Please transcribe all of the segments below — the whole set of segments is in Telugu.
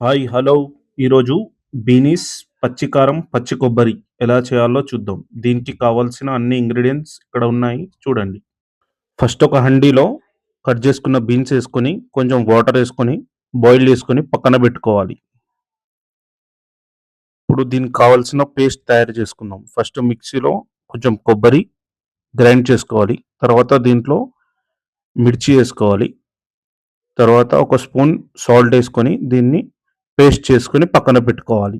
హాయ్ హలో ఈరోజు బీనీస్ పచ్చి కారం పచ్చి కొబ్బరి ఎలా చేయాలో చూద్దాం. దీనికి కావాల్సిన అన్ని ఇంగ్రీడియంట్స్ ఇక్కడ ఉన్నాయి చూడండి. ఫస్ట్ ఒక హండీలో కట్ చేసుకున్న బీన్స్ వేసుకొని కొంచెం వాటర్ వేసుకొని బాయిల్ చేసుకొని పక్కన పెట్టుకోవాలి. ఇప్పుడు దీనికి కావాల్సిన పేస్ట్ తయారు చేసుకుందాం. ఫస్ట్ మిక్సీలో కొంచెం కొబ్బరి గ్రైండ్ చేసుకోవాలి. తర్వాత దీంట్లో మిర్చి వేసుకోవాలి. తర్వాత ఒక స్పూన్ సాల్ట్ వేసుకొని దీన్ని పేస్ట్ చేసుకొని పక్కన పెట్టుకోవాలి.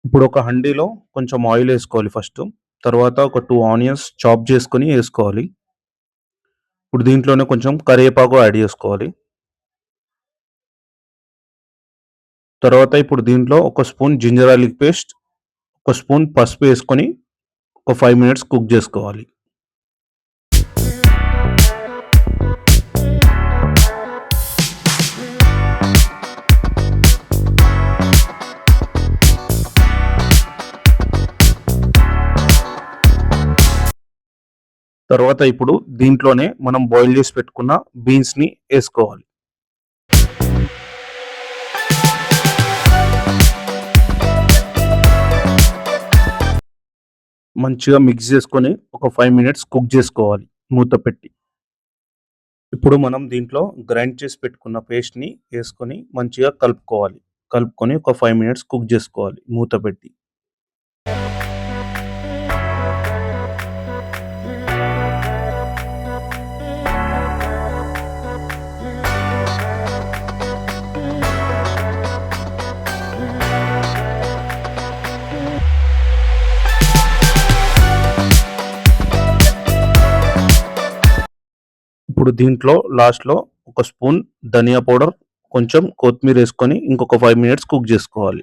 ఇప్పుడు ఒక హండీలో కొంచెం ఆయిల్ వేసుకోవాలి ఫస్ట్. తర్వాత ఒక 2 ఆనియన్స్ చాప్ చేసుకొని వేసుకోవాలి. ఇప్పుడు దీంట్లోనే కొంచెం కరివేపాకు యాడ్ చేసుకోవాలి. తర్వాత ఇప్పుడు దీంట్లో ఒక స్పూన్ జింజర్ గార్లిక్ పేస్ట్, ఒక స్పూన్ పసుపు వేసుకొని ఒక 5 మినిట్స్ కుక్ చేసుకోవాలి. తర్వాత ఇప్పుడు దీంట్లోనే మనం బాయిల్ చేసి పెట్టుకున్న బీన్స్‌ని వేసుకోవాలి. మంచిగా మిక్స్ చేసుకొని ఒక 5 మినిట్స్ కుక్ చేసుకోవాలి మూత పెట్టి. ఇప్పుడు మనం దీంట్లో గ్రైండ్ చేసి పెట్టుకున్న పేస్ట్‌ని వేసుకొని మంచిగా కలుపుకోవాలి. కలుపుకొని ఒక 5 మినిట్స్ కుక్ చేసుకోవాలి మూత పెట్టి. ఇప్పుడు దీంట్లో లాస్ట్‌లో ఒక స్పూన్ ధనియా పౌడర్, కొంచెం కొత్తిమీర వేసుకొని ఇంకొక 5 మినిట్స్ కుక్ చేసుకోవాలి.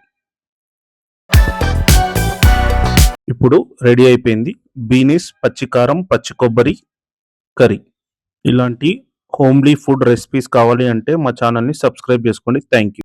ఇప్పుడు రెడీ అయిపోయింది బీనీస్ పచ్చి కారం పచ్చి కొబ్బరి కర్రీ. ఇలాంటి హోమ్లీ ఫుడ్ రెసిపీస్ కావాలి అంటే మా ఛానల్‌ని సబ్స్క్రైబ్ చేసుకోండి. Thank you.